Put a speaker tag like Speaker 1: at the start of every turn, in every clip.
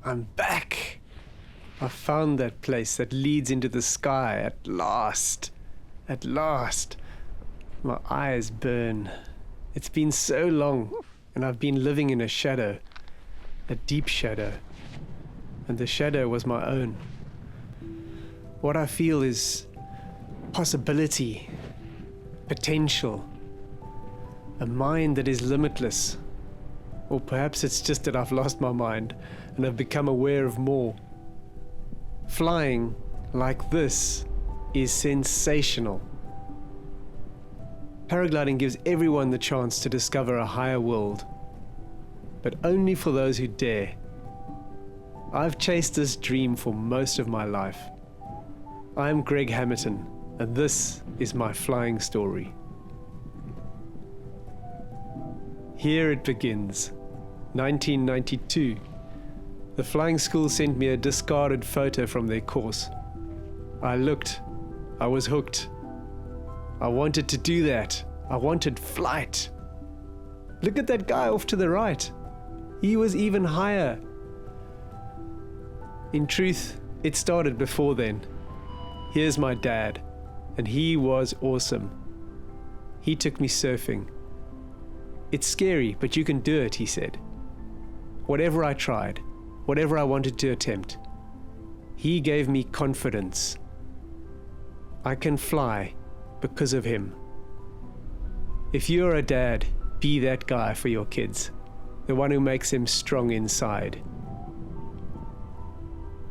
Speaker 1: I'm back. I found that place that leads into the sky at last. At last. My eyes burn. It's been so long, and I've been living in a shadow. A deep shadow. And the shadow was my own. What I feel is possibility, potential, a mind that is limitless. Or perhaps it's just that I've lost my mind and I've become aware of more. Flying like this is sensational. Paragliding gives everyone the chance to discover a higher world, but only for those who dare. I've chased this dream for most of my life. I'm Greg Hamerton, and this is my flying story. Here it begins, 1992. The flying school sent me a discarded photo from their course. I looked. I was hooked. I wanted to do that. I wanted flight. Look at that guy off to the right. He was even higher. In truth, it started before then. Here's my dad, and he was awesome. He took me surfing. It's scary, but you can do it, he said. Whatever I tried, whatever I wanted to attempt, he gave me confidence. I can fly because of him. If you're a dad, be that guy for your kids, the one who makes them strong inside.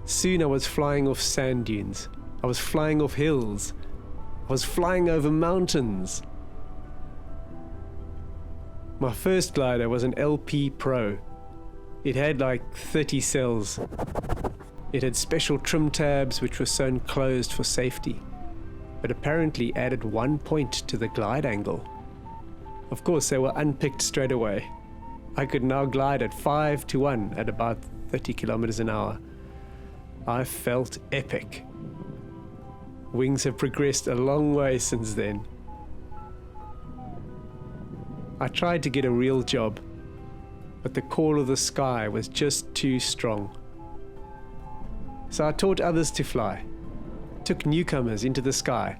Speaker 1: Soon I was flying off sand dunes. I was flying off hills. I was flying over mountains. My first glider was an LP Pro. It had like 30 cells. It had special trim tabs which were sewn closed for safety, but apparently added 1 point to the glide angle. Of course, they were unpicked straight away. I could now glide at 5-1 at about 30 kilometers an hour. I felt epic. Wings have progressed a long way since then. I tried to get a real job, but the call of the sky was just too strong. So I taught others to fly, took newcomers into the sky,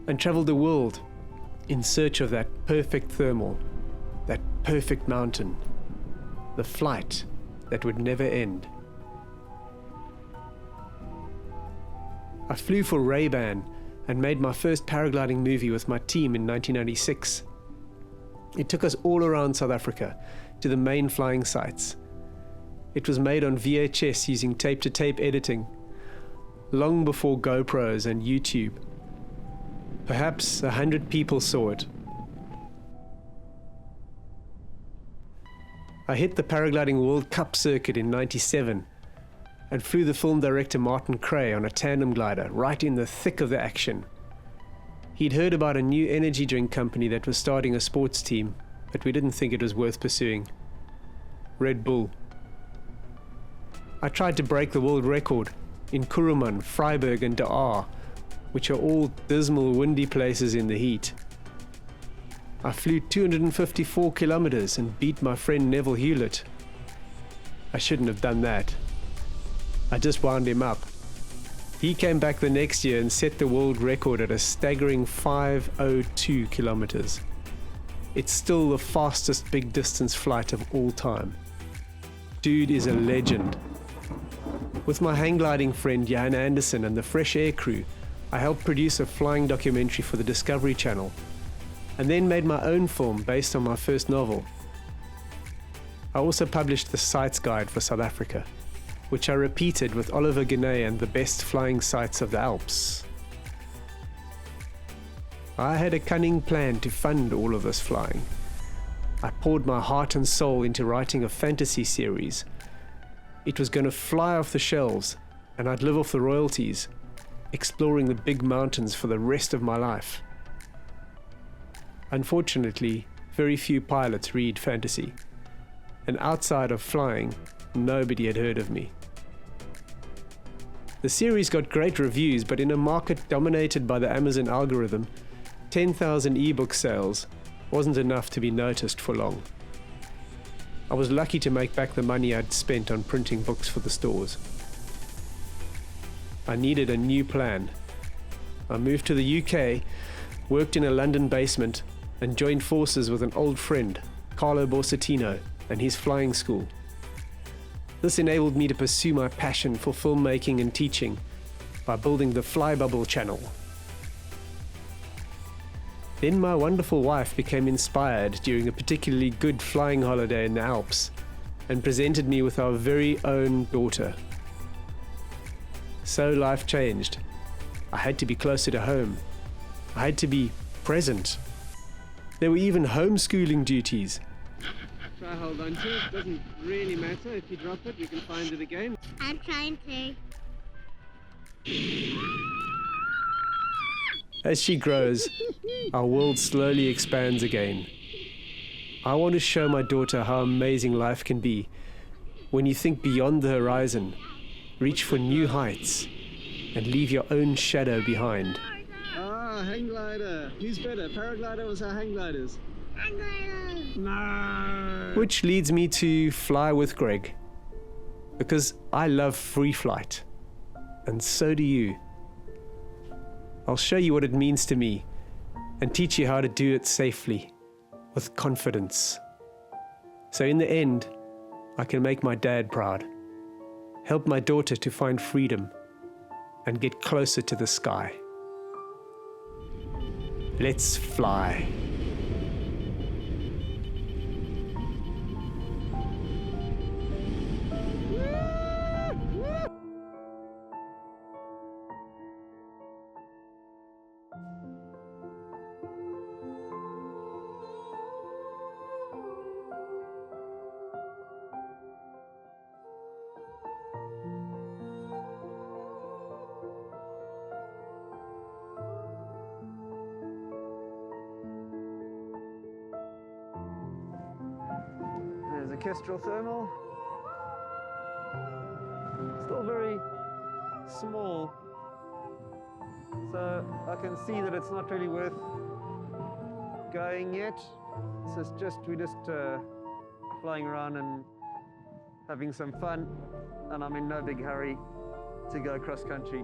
Speaker 1: and traveled the world in search of that perfect thermal, that perfect mountain, the flight that would never end. I flew for Ray-Ban and made my first paragliding movie with my team in 1996. It took us all around South Africa to the main flying sites. It was made on VHS using tape-to-tape editing, long before GoPros and YouTube. Perhaps 100 people saw it. I hit the Paragliding World Cup circuit in '97 and flew the film director Martin Cray on a tandem glider right in the thick of the action. He'd heard about a new energy drink company that was starting a sports team, but we didn't think it was worth pursuing. Red Bull. I tried to break the world record in Kuruman, Freiburg and De Aar, which are all dismal, windy places in the heat. I flew 254 kilometers and beat my friend Neville Hewlett. I shouldn't have done that. I just wound him up. He came back the next year and set the world record at a staggering 502 kilometers. It's still the fastest big distance flight of all time. Dude is a legend. With my hang gliding friend Jan Anderson and the Fresh Air crew, I helped produce a flying documentary for the Discovery Channel, and then made my own film based on my first novel. I also published the Sights Guide for South Africa, which I repeated with Oliver Guinea and the best flying sights of the Alps. I had a cunning plan to fund all of this flying. I poured my heart and soul into writing a fantasy series. It was going to fly off the shelves, and I'd live off the royalties, exploring the big mountains for the rest of my life. Unfortunately, very few pilots read fantasy, and outside of flying, nobody had heard of me. The series got great reviews, but in a market dominated by the Amazon algorithm, 10,000 ebook sales wasn't enough to be noticed for long. I was lucky to make back the money I'd spent on printing books for the stores. I needed a new plan. I moved to the UK, worked in a London basement, and joined forces with an old friend, Carlo Borsatino, and his flying school. This enabled me to pursue my passion for filmmaking and teaching by building the Fly Bubble channel. Then my wonderful wife became inspired during a particularly good flying holiday in the Alps and presented me with our very own daughter. So life changed. I had to be closer to home. I had to be present. There were even homeschooling duties. Try hold on to it. Doesn't really matter. If you drop it, you can find it again.
Speaker 2: I'm trying to.
Speaker 1: As she grows, our world slowly expands again. I want to show my daughter how amazing life can be when you think beyond the horizon, reach for new heights, and leave your own shadow behind. Ah, hang glider. Who's better, paraglider or hang gliders?
Speaker 2: Hang glider.
Speaker 1: No. Which leads me to fly with Greg, because I love free flight, and so do you. I'll show you what it means to me and teach you how to do it safely, with confidence. So in the end, I can make my dad proud, help my daughter to find freedom, and get closer to the sky. Let's fly. There's a Kestrel thermal. Still very small, so I can see that it's not really worth going yet. So it's just we're just flying around and having some fun, and I'm in no big hurry to go cross country.